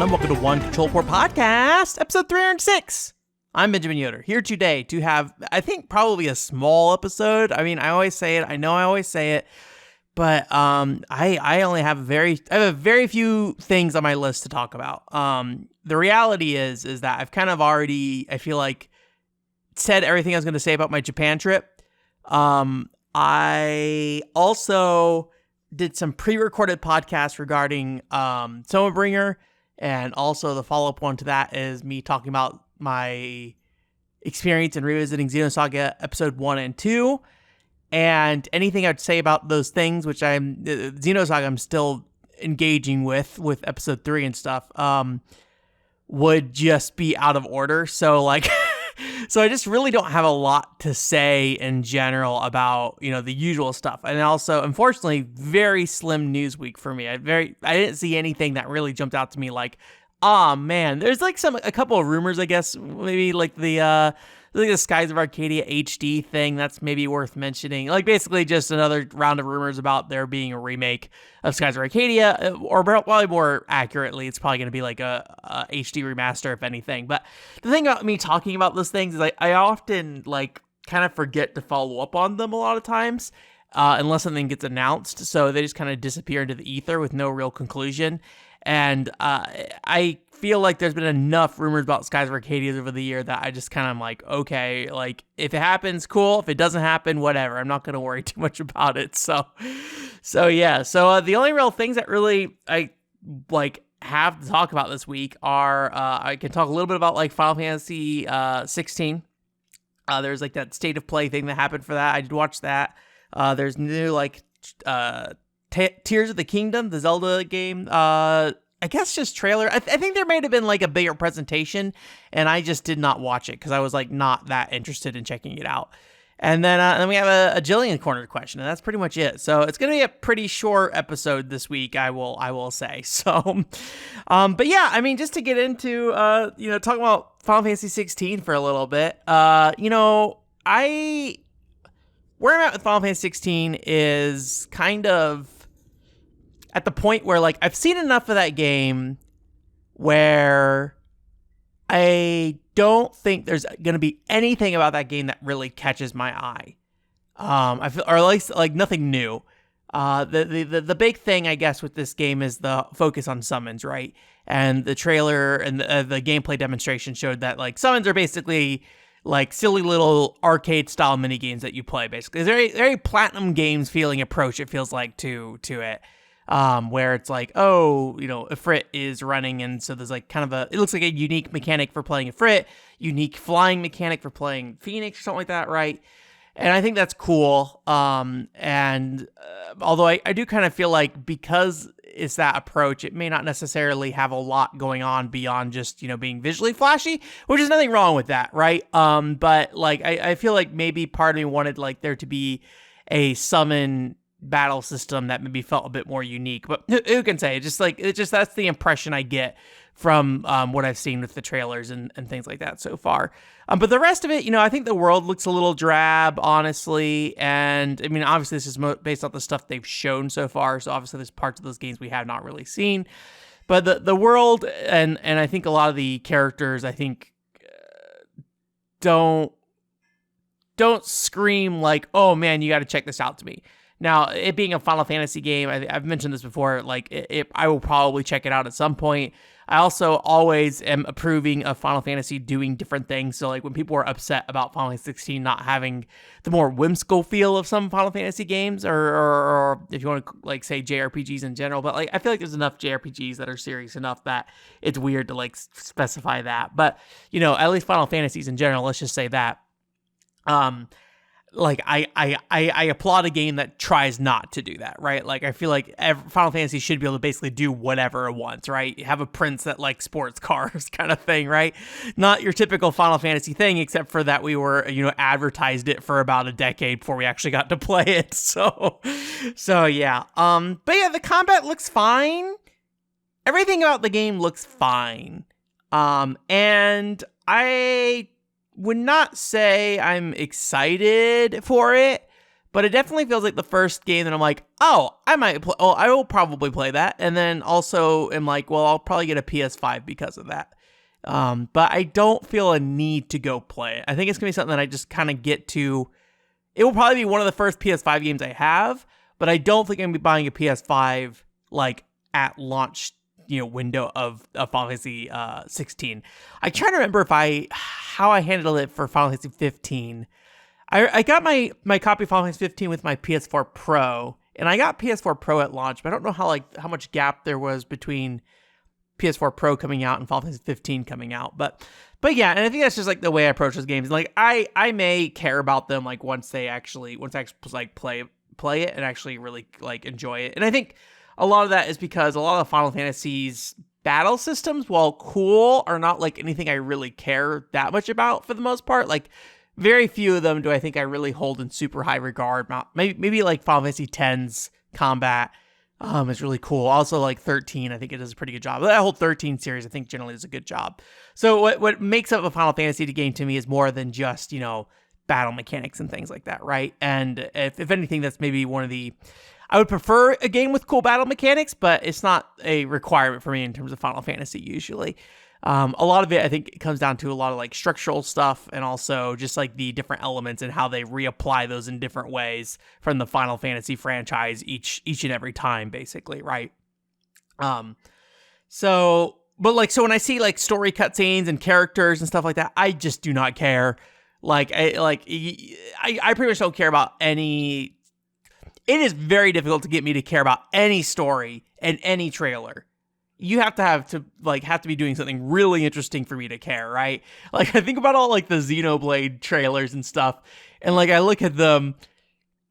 everyone. Welcome to One Control Port Podcast, episode 306. I'm Benjamin Yoder, here today to have, I think, probably a small episode. I mean, I always say it. I know I always say it. But I only have I have very few things on my list to talk about. The reality is that I've kind of already, I feel like, said everything I was going to say about my Japan trip. I also did some pre-recorded podcasts regarding Somabringer, and also the follow-up one to that is me talking about my experience in revisiting Xenosaga episode 1 and 2. And anything I'd say about those things, which Xenosaga I'm still engaging with episode 3 and stuff, would just be out of order. So like, so I just really don't have a lot to say in general about, the usual stuff. And also, unfortunately, very slim news week for me. I didn't see anything that really jumped out to me like, oh man, there's like a couple of rumors, I guess, maybe like the Skies of Arcadia HD thing that's maybe worth mentioning. Like basically just another round of rumors about there being a remake of Skies of Arcadia, or probably more accurately, it's probably going to be like a HD remaster if anything. But the thing about me talking about those things is I often like kind of forget to follow up on them a lot of times, unless something gets announced. So they just kind of disappear into the ether with no real conclusion. And I feel like there's been enough rumors about Skies of Arcadia over the year that I just kind of like, okay, like if it happens, cool. If it doesn't happen, whatever. I'm not going to worry too much about it. So yeah. So the only real things that really I like have to talk about this week are I can talk a little bit about like Final Fantasy 16. There's like that state of play thing that happened for that. I did watch that. There's new like Tears of the Kingdom, the Zelda game. I guess just trailer. I think there might have been like a bigger presentation, and I just did not watch it because I was like not that interested in checking it out. And then we have a Jillian corner question, and that's pretty much it. So it's gonna be a pretty short episode this week, I will say. So, but yeah, I mean, just to get into talking about Final Fantasy 16 for a little bit. Where I'm at with Final Fantasy 16 is kind of at the point where like I've seen enough of that game where I don't think there's going to be anything about that game that really catches my eye. I feel, or at least like nothing new. The big thing I guess with this game is the focus on summons, right? And the trailer and the gameplay demonstration showed that like summons are basically like silly little arcade style mini games that you play. Basically, it's very very Platinum Games feeling approach. It feels like to it. Where it's like, Ifrit is running, and so there's like kind of it looks like a unique mechanic for playing Ifrit, unique flying mechanic for playing Phoenix or something like that, right? And I think that's cool. Although I do kind of feel like because it's that approach, it may not necessarily have a lot going on beyond just, being visually flashy, which is nothing wrong with that, right? But like, I feel like maybe part of me wanted like there to be a summon battle system that maybe felt a bit more unique, but who can say? It's just that's the impression I get from what I've seen with the trailers and things like that so far. But the rest of it, I think the world looks a little drab, honestly. And I mean, obviously this is based on the stuff they've shown so far. So obviously there's parts of those games we have not really seen, but the world and I think a lot of the characters, I think don't scream like, oh man, you got to check this out to me. Now, it being a Final Fantasy game, I've mentioned this before, like, I will probably check it out at some point. I also always am approving of Final Fantasy doing different things. So, like, when people are upset about Final Fantasy 16 not having the more whimsical feel of some Final Fantasy games, or if you want to, like, say JRPGs in general, but, like, I feel like there's enough JRPGs that are serious enough that it's weird to, like, specify that. But, at least Final Fantasies in general, let's just say that. Like I applaud a game that tries not to do that, right? Like I feel like Final Fantasy should be able to basically do whatever it wants, right? You have a prince that likes sports cars kind of thing, right? Not your typical Final Fantasy thing, except for that we were, advertised it for about a decade before we actually got to play it. So yeah. But yeah, the combat looks fine. Everything about the game looks fine. And I would not say I'm excited for it, But it definitely feels like the first game that I'm like, oh, I will probably play that. And then also am like, well, I'll probably get a PS5 because of that. But I don't feel a need to go play it. I think it's going to be something that I just kind of get to. It will probably be one of the first PS5 games I have, but I don't think I'm going to be buying a PS5 like at launch, window of Final Fantasy 16. I try to remember how I handled it for Final Fantasy 15. I got my copy of Final Fantasy 15 with my PS4 Pro, and I got PS4 Pro at launch, but I don't know how much gap there was between PS4 Pro coming out and Final Fantasy 15 coming out. But yeah, and I think that's just like the way I approach those games. Like I may care about them like once I actually like play it and actually really like enjoy it. And I think a lot of that is because a lot of Final Fantasy's battle systems, while cool, are not like anything I really care that much about for the most part. Like very few of them do I think I really hold in super high regard. Maybe like Final Fantasy X's combat is really cool. Also like 13, I think it does a pretty good job. That whole 13 series I think generally does a good job. So what makes up a Final Fantasy game to me is more than just, battle mechanics and things like that, right? And if anything, that's maybe one of the... I would prefer a game with cool battle mechanics, but it's not a requirement for me in terms of Final Fantasy usually. A lot of it, I think, it comes down to a lot of like structural stuff and also just like the different elements and how they reapply those in different ways from the Final Fantasy franchise each and every time, basically, right? So when I see like story cutscenes and characters and stuff like that, I just do not care. I pretty much don't care about any. It is very difficult to get me to care about any story and any trailer. You have to be doing something really interesting for me to care, right? Like I think about all like the Xenoblade trailers and stuff, and like I look at them,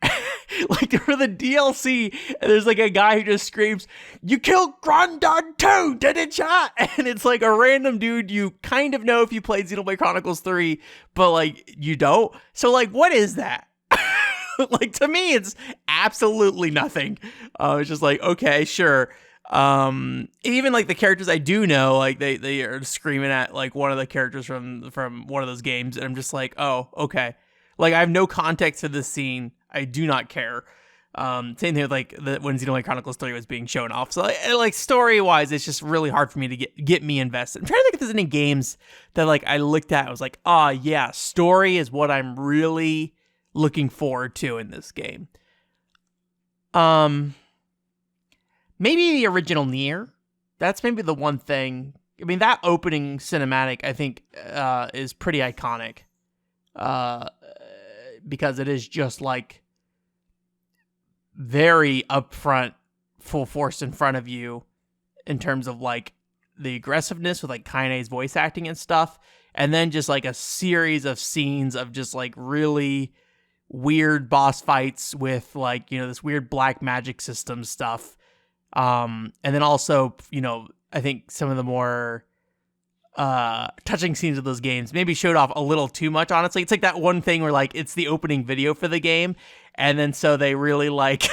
like for the DLC, and there's like a guy who just screams, "You killed Grandad too, didn't ya?" And it's like a random dude you kind of know if you played Xenoblade Chronicles 3, but like you don't. So like, what is that? Like to me, it's absolutely nothing. It's just like, okay, sure. Even like the characters I do know, like they are screaming at like one of the characters from one of those games, and I'm just like, oh, okay. Like I have no context to this scene. I do not care. Same thing with like when Xenoblade Chronicles 3 was being shown off. So like story wise, it's just really hard for me to get me invested. I'm trying to think if there's any games that like I looked at. I was like, oh yeah, story is what I'm really looking forward to in this game. Maybe the original Nier. That's maybe the one thing. I mean, that opening cinematic, I think, is pretty iconic. Because it is just like very upfront, full force in front of you in terms of like the aggressiveness with like Kaine's voice acting and stuff. And then just like a series of scenes of just like really weird boss fights with like, this weird black magic system stuff. And then also, I think some of the more touching scenes of those games maybe showed off a little too much, honestly. It's like that one thing where like it's the opening video for the game, and then so they really like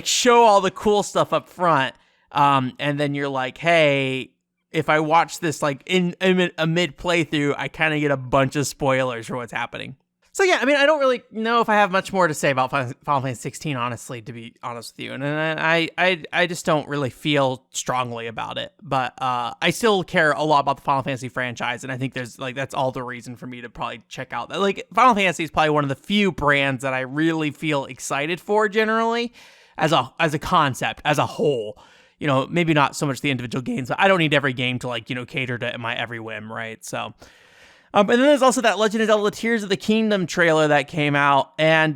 show all the cool stuff up front, and then you're like, hey, if I watch this like in a mid playthrough, I kind of get a bunch of spoilers for what's happening. So yeah, I mean, I don't really know if I have much more to say about Final Fantasy 16, honestly, to be honest with you. And I just don't really feel strongly about it. But I still care a lot about the Final Fantasy franchise, and I think there's like that's all the reason for me to probably check out that. Like Final Fantasy is probably one of the few brands that I really feel excited for generally as a concept, as a whole. Maybe not so much the individual games, but I don't need every game to like, cater to my every whim, right? So and then there's also that Legend of Zelda Tears of the Kingdom trailer that came out. And,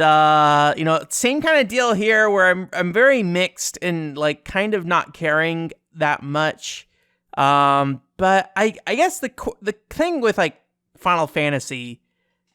same kind of deal here where I'm very mixed and like kind of not caring that much. But I guess the thing with like Final Fantasy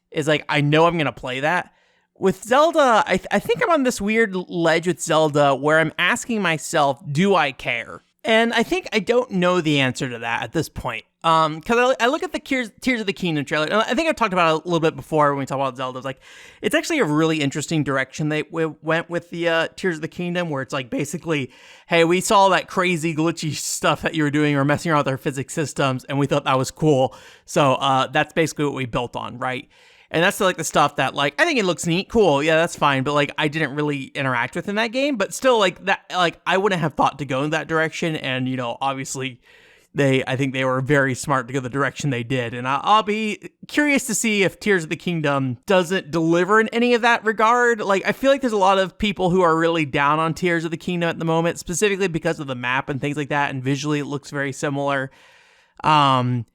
is like, I know I'm going to play that. With Zelda, I think I'm on this weird ledge with Zelda where I'm asking myself, do I care? And I think I don't know the answer to that at this point. Because I look at the Tears of the Kingdom trailer, and I think I've talked about it a little bit before when we talk about Zelda. It's like, it's actually a really interesting direction they went with the Tears of the Kingdom, where it's like basically, hey, we saw that crazy glitchy stuff that you were doing or messing around with our physics systems, and we thought that was cool. So that's basically what we built on, right? And that's like the stuff that like I think it looks neat, cool, yeah, that's fine, but like I didn't really interact with in that game. But still, like that, like I wouldn't have thought to go in that direction. And obviously, I think they were very smart to go the direction they did. And I'll be curious to see if Tears of the Kingdom doesn't deliver in any of that regard. Like, I feel like there's a lot of people who are really down on Tears of the Kingdom at the moment, specifically because of the map and things like that. And visually, it looks very similar. And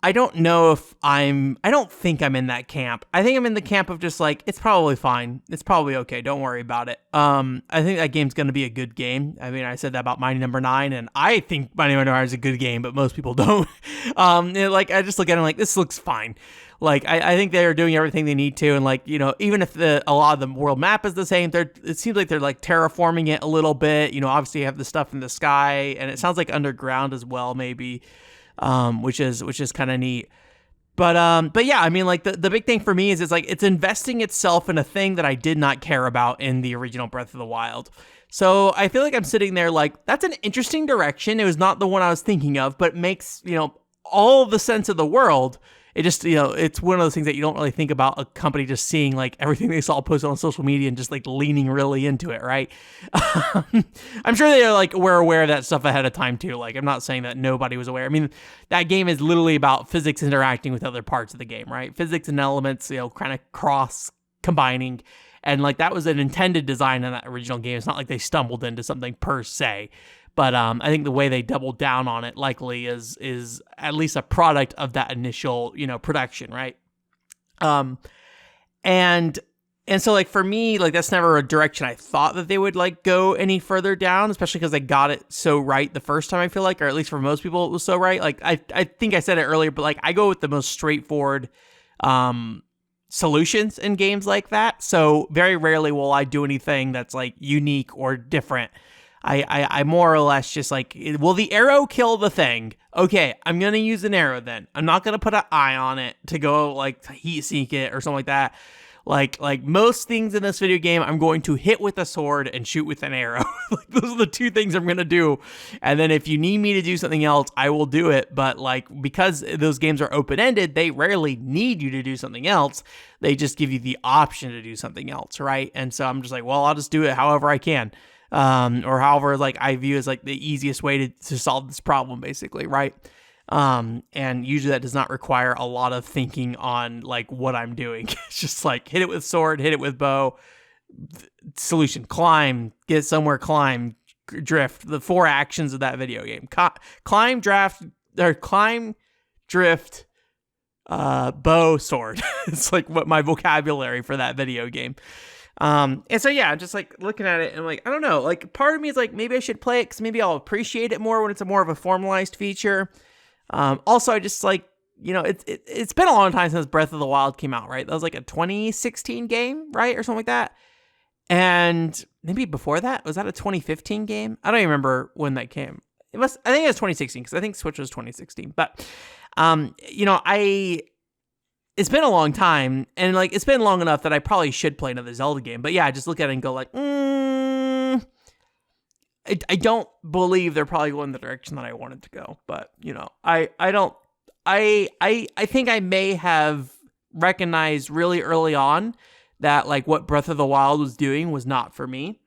I don't know if I don't think I'm in that camp. I think I'm in the camp of just like, it's probably fine. It's probably okay. Don't worry about it. I think that game's going to be a good game. I mean, I said that about Mighty Number 9, and I think Mighty Number 9 is a good game, but most people don't. Like, I just look at it like, this looks fine. Like, I think they're doing everything they need to, and like, even if a lot of the world map is the same, it seems like they're like terraforming it a little bit. Obviously you have the stuff in the sky, and it sounds like underground as well, maybe. Which is kind of neat. But yeah, I mean, like the big thing for me is it's like it's investing itself in a thing that I did not care about in the original Breath of the Wild. So I feel like I'm sitting there like, that's an interesting direction. It was not the one I was thinking of, but it makes, all the sense of the world. It just, it's one of those things that you don't really think about a company just seeing like everything they saw posted on social media and just like leaning really into it, right? I'm sure they were aware of that stuff ahead of time too. Like, I'm not saying that nobody was aware. I mean, that game is literally about physics interacting with other parts of the game, right? Physics and elements, kind of cross combining. And like that was an intended design in that original game. It's not like they stumbled into something per se. But I think the way they doubled down on it likely is at least a product of that initial, production, right? And so like for me, like that's never a direction I thought that they would like go any further down, especially because they got it so right the first time, I feel like, or at least for most people it was so right. Like I think I said it earlier, but like I go with the most straightforward solutions in games like that. So very rarely will I do anything that's like unique or different. I more or less just like, will the arrow kill the thing? Okay, I'm going to use an arrow then. I'm not going to put an eye on it to go like heat seek it or something like that. Like most things in this video game, I'm going to hit with a sword and shoot with an arrow. Like those are the two things I'm going to do. And then if you need me to do something else, I will do it. But like, because those games are open-ended, they rarely need you to do something else. They just give you the option to do something else, right? And so I'm just like, well, I'll just do it however I can. Or however, like I view as like the easiest way to solve this problem, basically, right? And usually that does not require a lot of thinking on like what I'm doing. It's just like hit it with sword, hit it with bow, solution, climb, get somewhere, climb, drift. The 4 actions of that video game: climb, drift, bow, sword. It's like what my vocabulary for that video game. And so, yeah, just like looking at it and like, I don't know, like part of me is like, maybe I should play it because maybe I'll appreciate it more when it's a more of a formalized feature. Also, I just like, it's been a long time since Breath of the Wild came out, right? That was like a 2016 game, right? Or something like that. And maybe before that, was that a 2015 game? I don't even remember when that came. I think it was 2016 because I think Switch was 2016. But, it's been a long time, and like it's been long enough that I probably should play another Zelda game. But yeah, I just look at it and go like, I don't believe they're probably going the direction that I wanted to go. But I think I may have recognized really early on that like what Breath of the Wild was doing was not for me,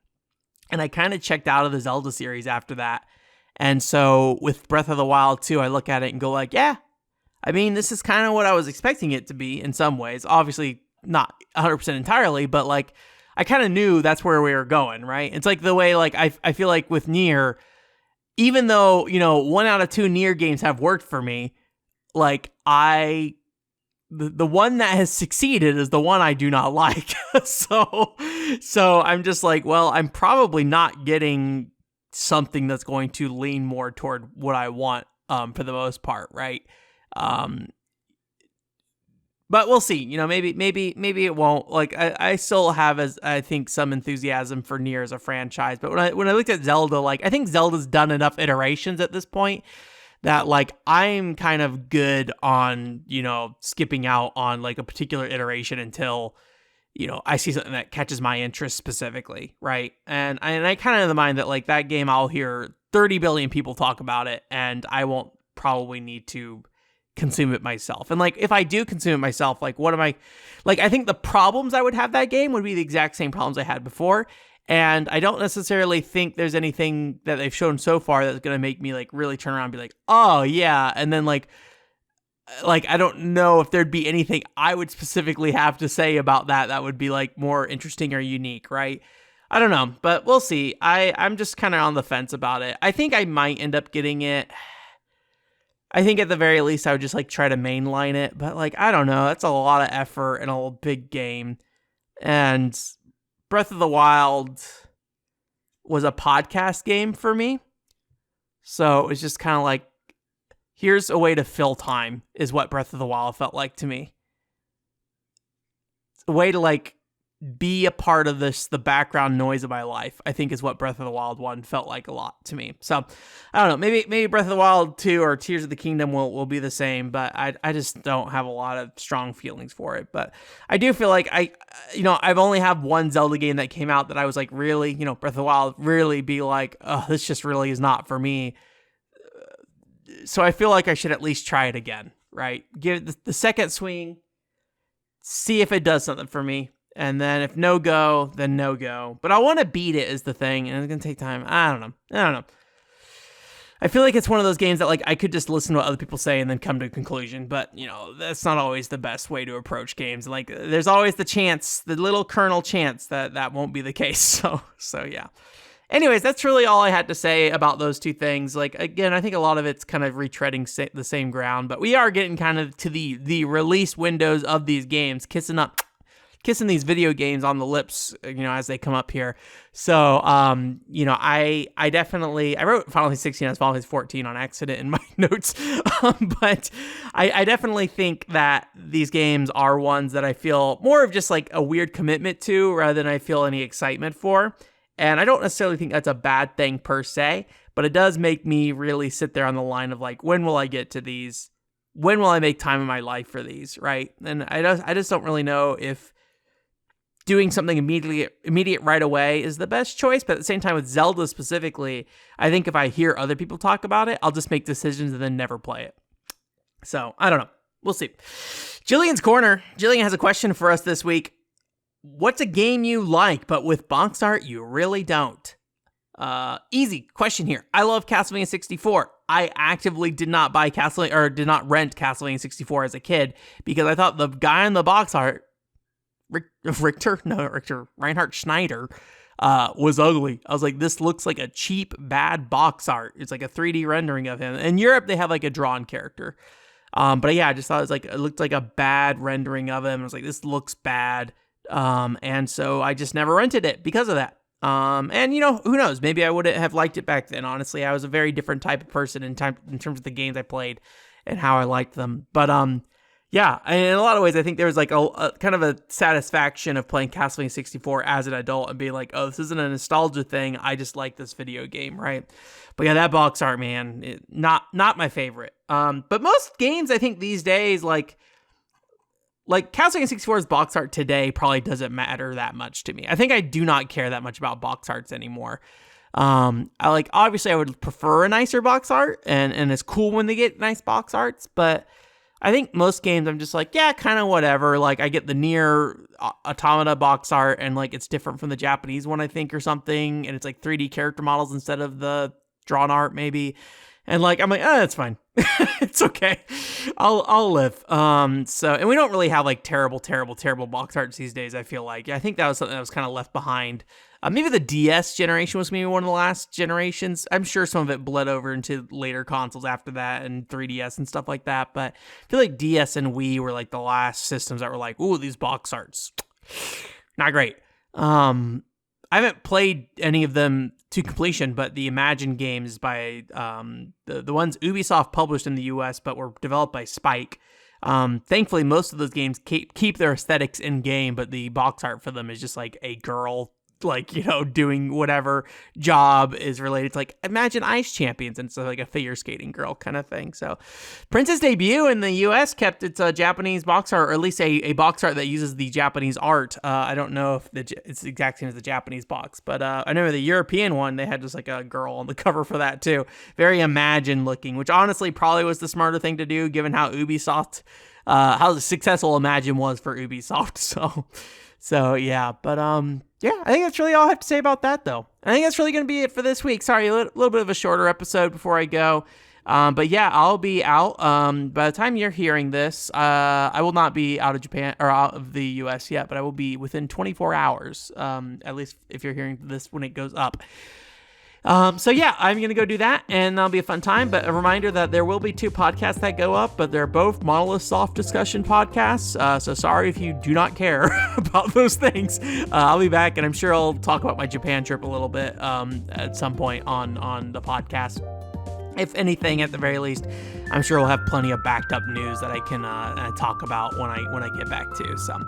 and I kind of checked out of the Zelda series after that. And so with Breath of the Wild 2, I look at it and go like, yeah. I mean, this is kind of what I was expecting it to be in some ways. Obviously, not 100% entirely, but like I kind of knew that's where we were going, right? It's like the way like I feel like with Nier, even though 1 out of 2 Nier games have worked for me, like the one that has succeeded is the one I do not like. So I'm just like, well, I'm probably not getting something that's going to lean more toward what I want for the most part, right? But we'll see, maybe it won't. Like I still have, as I think, some enthusiasm for Nier as a franchise. But when I looked at Zelda, like I think Zelda's done enough iterations at this point that like I'm kind of good on, skipping out on like a particular iteration until, I see something that catches my interest specifically. Right. And I kind of have the mind that like that game, I'll hear 30 billion people talk about it and I won't probably need to consume it myself. And like, if I do consume it myself, like, what am I, like, I think the problems I would have that game would be the exact same problems I had before. And I don't necessarily think there's anything that they've shown so far that's going to make me like really turn around and be like, oh yeah. And then like, I don't know if there'd be anything I would specifically have to say about that would be like more interesting or unique, right? I don't know, but we'll see. I'm just kind of on the fence about it. I think I might end up getting it. I think at the very least I would just like try to mainline it, but like, I don't know. That's a lot of effort in a big game. And Breath of the Wild was a podcast game for me. So it was just kind of like, here's a way to fill time is what Breath of the Wild felt like to me. A way to like be a part of this, the background noise of my life, I think is what Breath of the Wild 1 felt like a lot to me. So I don't know, maybe Breath of the Wild 2 or Tears of the Kingdom will be the same, but I just don't have a lot of strong feelings for it. But I do feel like I've only have one Zelda game that came out that I was like, really, Breath of the Wild really be like, oh, this just really is not for me. So I feel like I should at least try it again, right? Give it the second swing, see if it does something for me. And then if no go, then no go. But I want to beat it is the thing, and it's going to take time. I don't know. I feel like it's one of those games that like I could just listen to what other people say and then come to a conclusion. But, that's not always the best way to approach games. Like there's always the little kernel chance that won't be the case. So yeah. Anyways, that's really all I had to say about those two things. Like, again, I think a lot of it's kind of retreading the same ground, but we are getting kind of to the release windows of these games, kissing these video games on the lips, as they come up here. So, I wrote Final Fantasy 16 as Final Fantasy 14 on accident in my notes. But I definitely think that these games are ones that I feel more of just like a weird commitment to rather than I feel any excitement for. And I don't necessarily think that's a bad thing per se, but it does make me really sit there on the line of like, when will I get to these? When will I make time in my life for these, right? And I just don't really know if doing something immediate right away is the best choice. But at the same time with Zelda specifically, I think if I hear other people talk about it, I'll just make decisions and then never play it. So I don't know. We'll see. Jillian's Corner. Jillian has a question for us this week. What's a game you like, but with box art, you really don't? Easy question here. I love Castlevania 64. I actively did not buy did not rent Castlevania 64 as a kid because I thought the guy in the box art, Reinhard Schneider, was ugly. I was like, this looks like a cheap, bad box art. It's like a 3D rendering of him. In Europe, they have like a drawn character. But yeah, I just thought it looked like a bad rendering of him. I was like, this looks bad. And so I just never rented it because of that. And who knows? Maybe I wouldn't have liked it back then. Honestly, I was a very different type of person in terms of the games I played and how I liked them. But yeah, in a lot of ways, I think there was like a kind of a satisfaction of playing Castlevania 64 as an adult and being like, oh, this isn't a nostalgia thing. I just like this video game, right? But yeah, that box art, man, not my favorite. But most games, I think these days, like Castlevania 64's box art today probably doesn't matter that much to me. I think I do not care that much about box arts anymore. Obviously I would prefer a nicer box art and it's cool when they get nice box arts, but I think most games I'm just like, yeah, kind of whatever. Like I get the Nier Automata box art and like it's different from the Japanese one, I think, or something. And it's like 3D character models instead of the drawn art maybe. And like, I'm like, oh, that's fine. It's okay. I'll live. And we don't really have like terrible box arts these days, I feel like. I think that was something that was kind of left behind. Maybe the DS generation was maybe one of the last generations. I'm sure some of it bled over into later consoles after that and 3DS and stuff like that. But I feel like DS and Wii were like the last systems that were like, ooh, these box arts. Not great. I haven't played any of them to completion, but the Imagine games by the ones Ubisoft published in the US but were developed by Spike. Thankfully, most of those games keep their aesthetics in game, but the box art for them is just like a girl like, doing whatever job is related to, like, imagine ice champions, and so like a figure skating girl kind of thing. So Prince's debut in the US kept its Japanese box art, or at least a box art that uses the Japanese art. I don't know if it's the exact same as the Japanese box, but I know the European one, they had just like a girl on the cover for that too. Very Imagine looking, which honestly probably was the smarter thing to do given how how successful Imagine was for Ubisoft. So yeah, but yeah, I think that's really all I have to say about that, though. I think that's really going to be it for this week. Sorry, a little bit of a shorter episode before I go. But yeah, I'll be out. By the time you're hearing this, I will not be out of Japan or out of the US yet, but I will be within 24 hours. At least if you're hearing this when it goes up. So yeah, I'm going to go do that, and that'll be a fun time. But a reminder that there will be 2 podcasts that go up, but they're both Monolith Soft discussion podcasts. So sorry if you do not care about those things. I'll be back, and I'm sure I'll talk about my Japan trip a little bit, at some point on the podcast. If anything, at the very least, I'm sure we'll have plenty of backed up news that I can talk about when I get back to. So,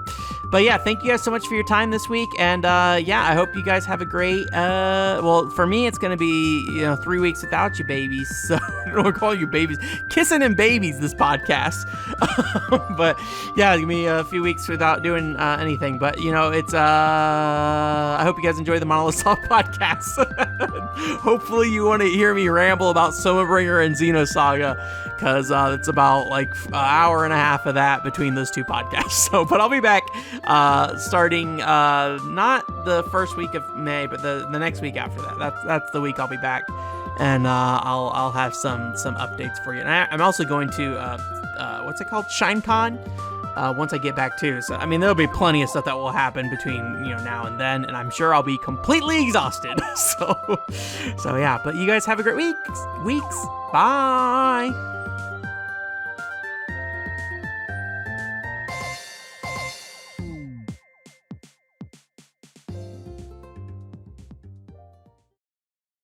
but yeah, thank you guys so much for your time this week, and yeah, I hope you guys have a great. Well, for me, it's gonna be 3 weeks without you babies. So I don't want to call you babies, kissing and babies. This podcast, but yeah, give me a few weeks without doing anything. But it's I hope you guys enjoy the Monolith Soft podcast. Hopefully, you want to hear me ramble about Bringer and Xenosaga, because it's about like an hour and a half of that between those 2 podcasts. So, but I'll be back starting not the first week of May, but the next week after that. That's the week I'll be back, and I'll have some updates for you. And I'm also going to what's it called, ShineCon. Once I get back too. So, I mean, there'll be plenty of stuff that will happen between, now and then, and I'm sure I'll be completely exhausted. So yeah, but you guys have a great weeks. Bye.